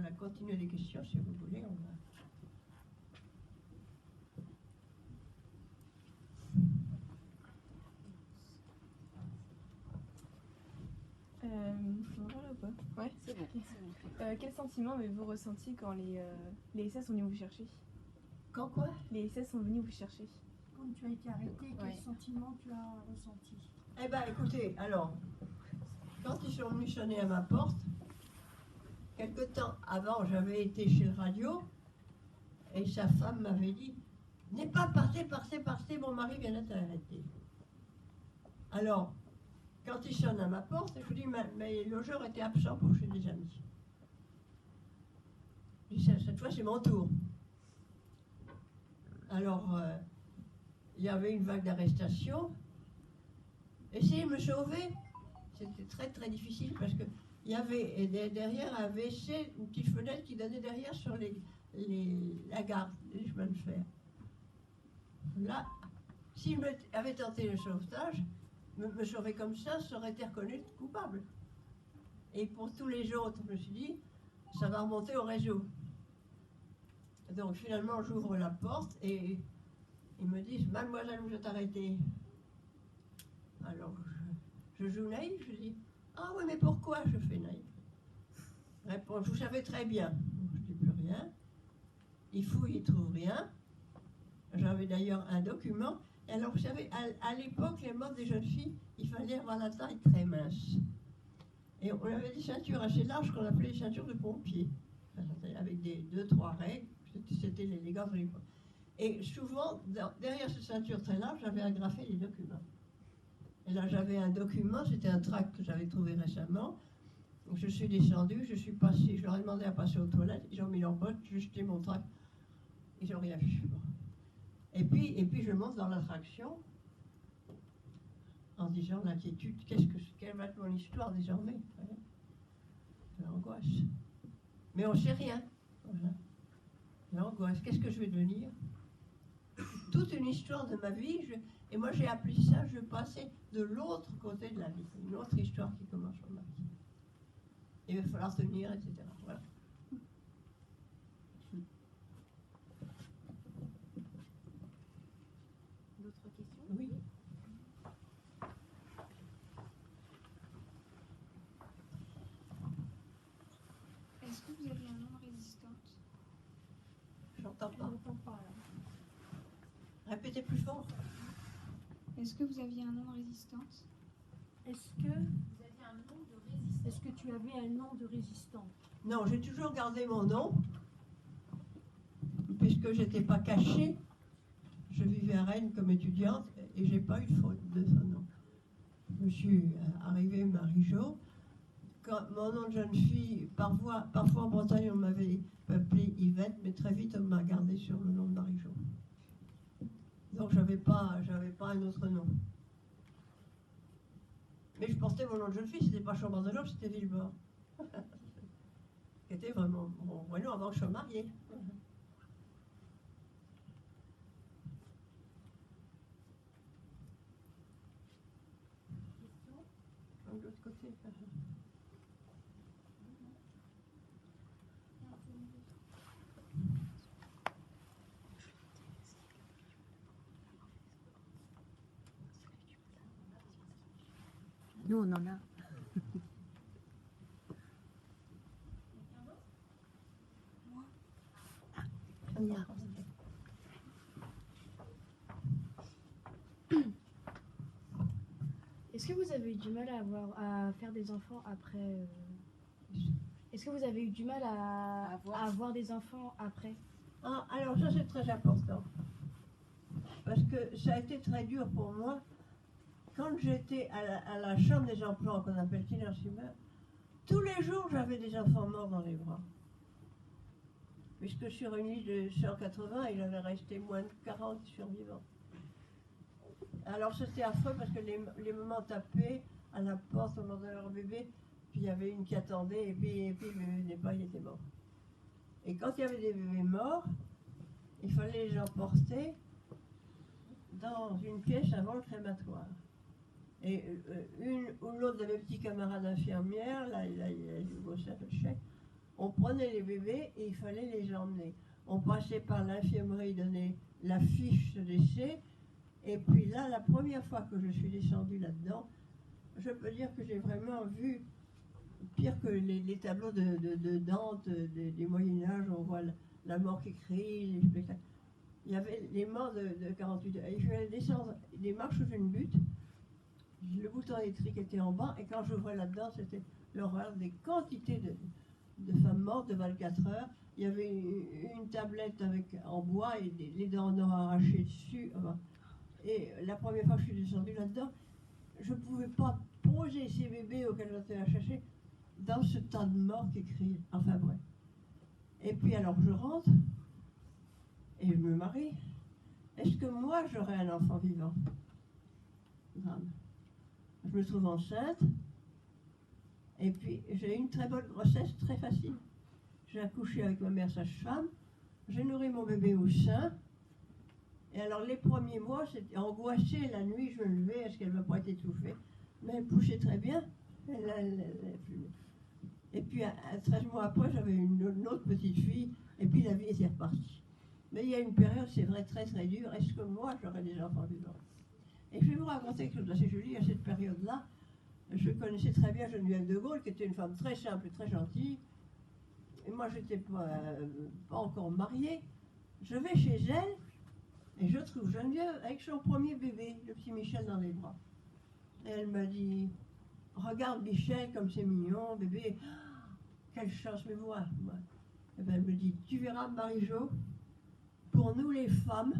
Voilà, continuez les questions si vous voulez. On va... Bonjour ou pas? Ouais, c'est bon. Quel sentiment avez-vous ressenti quand les SS sont venus vous chercher? Quand quoi? Les SS sont venus vous chercher. Quand tu as été arrêté, quel Ouais. sentiment tu as ressenti? Eh bien, écoutez, alors, quand ils sont venus sonner à ma porte, quelque temps avant, j'avais été chez le radio, et sa femme m'avait dit, n'est pas partez, mon mari vient d'être arrêté. Alors, quand ils sonnent à ma porte, je dis, mais le logeur était absent pour chez des amis. Je dis, cette fois, c'est mon tour. Alors, il y avait une vague d'arrestations. Essayer de me sauver, c'était très très difficile parce que il y avait derrière un WC, une petite fenêtre qui donnait derrière sur la gare, les chemins de fer. Là, s'il avait tenté le sauvetage, me sauver comme ça aurait été reconnu coupable. Et pour tous les autres, je me suis dit, ça va remonter au réseau. Donc finalement, j'ouvre la porte et ils me disent, mademoiselle, vous êtes arrêtée. Alors je joue naïf, je dis, ah oui, mais pourquoi je fais naïf? Réponse, vous savez très bien. Je dis plus rien. Ils fouillent, ils trouvent rien. J'avais d'ailleurs un document. Et alors, vous savez, à l'époque, les modes des jeunes filles, il fallait avoir la taille très mince. Et on avait des ceintures assez larges qu'on appelait les ceintures de pompiers, avec des 2-3 règles. C'était les gars de l'époque. Et souvent, derrière cette ceinture très large, j'avais agrafé les documents. Et là, j'avais un document, c'était un tract que j'avais trouvé récemment. Donc, je suis descendue, je suis passée, je leur ai demandé à passer aux toilettes, ils ont mis leur botte, j'ai jeté mon tract, ils n'ont rien vu. Bon. Et puis je monte dans l'attraction en disant l'inquiétude, quelle va être mon histoire désormais? L'angoisse. Mais on ne sait rien. Voilà. L'angoisse, qu'est-ce que je vais devenir? Toute une histoire de ma vie, et moi j'ai appelé ça, je passais de l'autre côté de la vie, une autre histoire qui commence sur ma vie. Il va falloir tenir, etc. Voilà. D'autres questions? Oui. Est-ce que vous avez un nom de résistante? J'entends Je pas. n'entends pas. Répétez plus fort. Est-ce que vous aviez un nom de résistante? Est-ce que tu avais un nom de résistante? Non, j'ai toujours gardé mon nom, puisque je n'étais pas cachée. Je vivais à Rennes comme étudiante et j'ai pas eu de faute de son nom. Je suis arrivée Marie-Jo. Quand mon nom de jeune fille, parfois en Bretagne, on m'avait appelée Yvette, mais très vite on m'a gardée sur le nom de Marie-Jo. Donc j'avais pas un autre nom. Mais je portais mon nom de jeune fille, c'était pas Chambord de l'Aube, c'était Villebord. C'était vraiment mon vrai nom avant que je sois mariée. De l'autre côté. Nous, on en a. Est-ce que vous avez eu du mal à faire des enfants après Est-ce que vous avez eu du mal à avoir des enfants après? Ah, alors ça c'est très important. Parce que ça a été très dur pour moi. Quand j'étais à la chambre des enfants, qu'on appelle Kinderziehmer, tous les jours j'avais des enfants morts dans les bras. Puisque sur une liste de 180, il avait resté moins de 40 survivants. Alors c'était affreux parce que les mamans tapaient à la porte, on demandait leur bébé, puis il y avait une qui attendait, et puis le bébé venait pas, il était mort. Et quand il y avait des bébés morts, il fallait les emporter dans une pièce avant le crématoire. Et une ou l'autre de mes petits camarades infirmières, là il bossait à le chèque, on prenait les bébés et il fallait les emmener. On passait par l'infirmerie, donner la fiche de décès. Et puis là, la première fois que je suis descendue là-dedans, je peux dire que j'ai vraiment vu, pire que les tableaux de Dante, des Moyen-Âge, on voit la mort qui crie, les spectacles. Il y avait les morts de 48 heures. Et je vais descendre des marches sous une butte. Le bouton électrique était en bas. Et quand j'ouvrais là-dedans, c'était l'horreur des quantités de femmes mortes de 24 heures. Il y avait une tablette en bois et les dents en or arrachées dessus. Et la première fois que je suis descendue là-dedans, je ne pouvais pas poser ces bébés auxquels j'étais à chercher dans ce tas de morts qui crient. Enfin bref. Et puis alors je rentre et je me marie. Est-ce que moi j'aurai un enfant vivant? Drame. Je me trouve enceinte. Et puis j'ai eu une très bonne grossesse, très facile. J'ai accouché avec ma mère sage-femme. J'ai nourri mon bébé au sein. Et alors les premiers mois, c'était angoissé. La nuit, je me levais, est-ce qu'elle ne va pas être étouffée? Mais elle poussait très bien. Et puis 13 mois après, j'avais une autre petite fille. Et puis la vie était repartie. Mais il y a une période, c'est vrai, très très dure. Est-ce que moi, j'aurais des enfants vivants? Et je vais vous raconter quelque chose d'assez joli. À cette période-là, je connaissais très bien Geneviève de Gaulle, qui était une femme très simple et très gentille. Et moi, je n'étais pas encore mariée. Je vais chez elle et je trouve Geneviève avec son premier bébé, le petit Michel dans les bras. Et elle m'a dit, regarde Michel comme c'est mignon, bébé. Quelle chance, mais moi. Et ben, elle me dit, tu verras Marie-Jo, pour nous les femmes,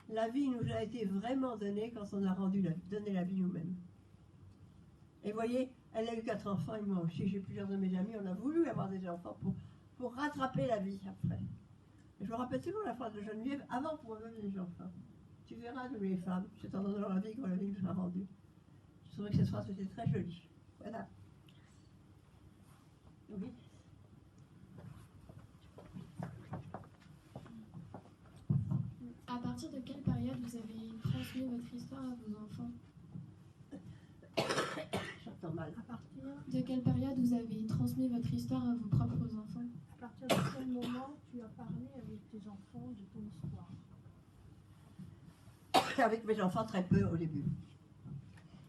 la vie nous a été vraiment donnée quand on a donné la vie nous-mêmes. Et vous voyez, elle a eu 4 enfants et moi aussi, j'ai plusieurs de mes amis, on a voulu avoir des enfants pour rattraper la vie après. Et je me rappelle toujours la phrase de Geneviève, avant pour eux les enfants. Tu verras, nous les femmes, c'est en donnant la vie que la vie nous sera rendue. Je trouvais que cette phrase était très jolie. Voilà. Oui. À partir de quelle période vous avez transmis votre histoire à vos enfants? J'entends mal. À partir, De quelle période vous avez transmis votre histoire à vos propres enfants? à partir de quel moment tu as parlé avec tes enfants de ton histoire? Avec mes enfants, très peu au début.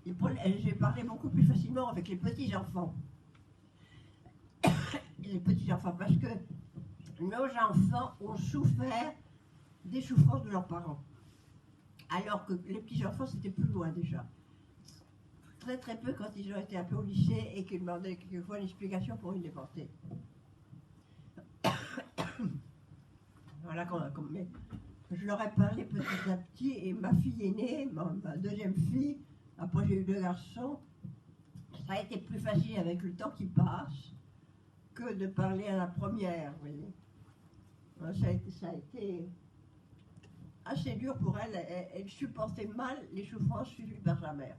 J'ai parlé beaucoup plus facilement avec les petits-enfants. Les petits-enfants, parce que nos enfants ont souffert des souffrances de leurs parents. Alors que les petits-enfants, c'était plus loin déjà. Très très peu quand ils ont été un peu au lycée et qu'ils demandaient quelquefois une explication pour une déportée. Voilà, mais je leur ai parlé petit à petit et ma fille aînée, ma deuxième fille, après j'ai eu 2 garçons, ça a été plus facile avec le temps qui passe que de parler à la première, vous voyez. Ça a été assez dur pour elle, elle supportait mal les souffrances subies par sa mère.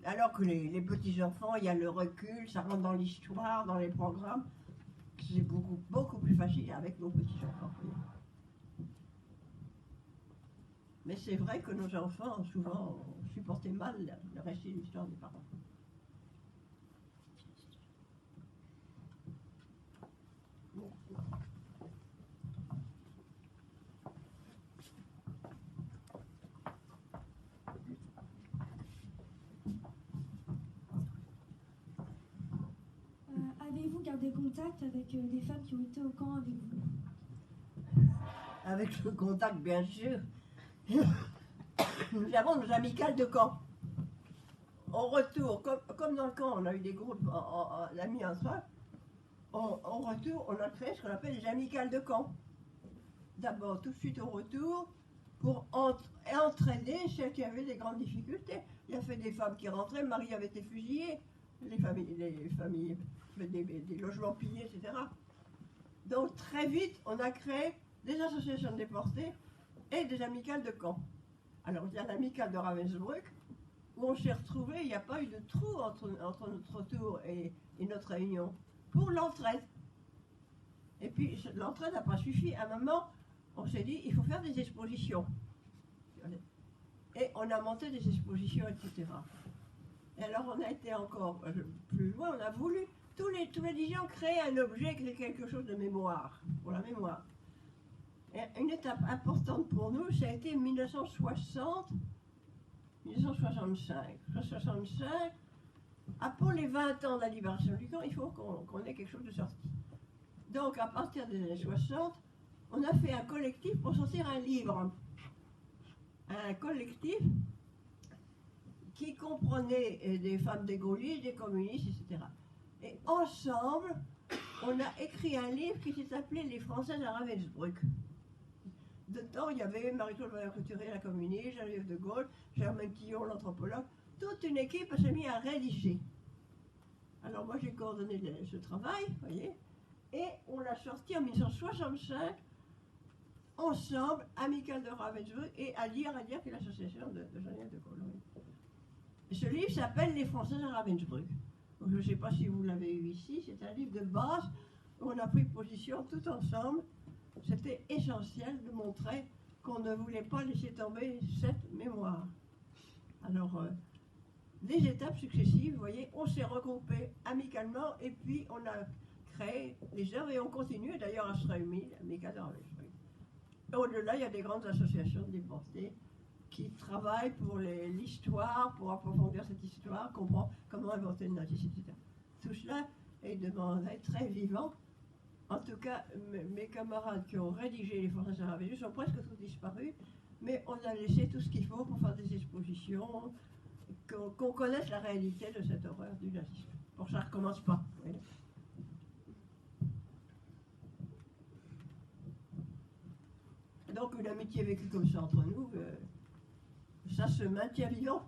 Alors que les petits-enfants, il y a le recul, ça rentre dans l'histoire, dans les programmes. C'est beaucoup plus facile avec nos petits-enfants. Mais c'est vrai que nos enfants, souvent, supportaient mal le récit de l'histoire des parents. Avez-vous gardé contact avec des femmes qui ont été au camp avec vous? Avec ce contact, bien sûr. Nous avons nos amicales de camp. Au retour, comme dans le camp, on a eu des groupes d'amis en soi. Au retour, on a créé ce qu'on appelle les amicales de camp. D'abord, tout de suite au retour, pour entraîner ceux qui avaient des grandes difficultés. Il y a fait des femmes qui rentraient, le mari avait été fusillé, les familles des logements pillés, etc. Donc très vite, on a créé des associations de déportés et des amicales de camp. Alors il y a l'amicale de Ravensbrück, où on s'est retrouvés, il n'y a pas eu de trou entre notre retour et notre réunion, pour l'entraide. Et puis l'entraide n'a pas suffi. À un moment, on s'est dit, il faut faire des expositions. Et on a monté des expositions, etc. Et alors on a été encore plus loin, on a voulu tous les gens créent un objet, créent quelque chose de mémoire, pour la mémoire. Et une étape importante pour nous, ça a été 1960, 1965. 1965, pour les 20 ans de la libération du camp, il faut qu'on ait quelque chose de sorti. Donc, à partir des années 60, on a fait un collectif pour sortir un livre. Un collectif qui comprenait des femmes des gaullistes, des communistes, etc. Et ensemble, on a écrit un livre qui s'est appelé Les Françaises à Ravensbrück. Dedans, il y avait Marie-Claude Vaillant-Couturier, la communiste, Geneviève de Gaulle, Germaine Tillon, l'anthropologue. Toute une équipe s'est mise à rédiger. Alors moi, j'ai coordonné ce travail, vous voyez, et on l'a sorti en 1965, ensemble, Amicale de Ravensbrück et à lire, qui est l'association de Geneviève de Gaulle. Et ce livre s'appelle Les Françaises à Ravensbrück. Donc, je ne sais pas si vous l'avez eu ici, c'est un livre de base où on a pris position tout ensemble. C'était essentiel de montrer qu'on ne voulait pas laisser tomber cette mémoire. Alors, des étapes successives, vous voyez, on s'est regroupé amicalement et puis on a créé les œuvres et on continue d'ailleurs à se réunir, Amicale de Ravensbrück. Au-delà, il y a des grandes associations de déportés qui travaillent pour l'histoire, pour approfondir cette histoire, comprendre comment inventer le nazisme, etc. Tout cela est demandé très vivant. En tout cas, mes camarades qui ont rédigé les Françaises à Ravensbrück sont presque tous disparus, mais on a laissé tout ce qu'il faut pour faire des expositions, qu'on connaisse la réalité de cette horreur du nazisme. Pour que ça ne recommence pas. Oui. Donc une amitié vécue comme ça entre nous, ça se maintient vivant.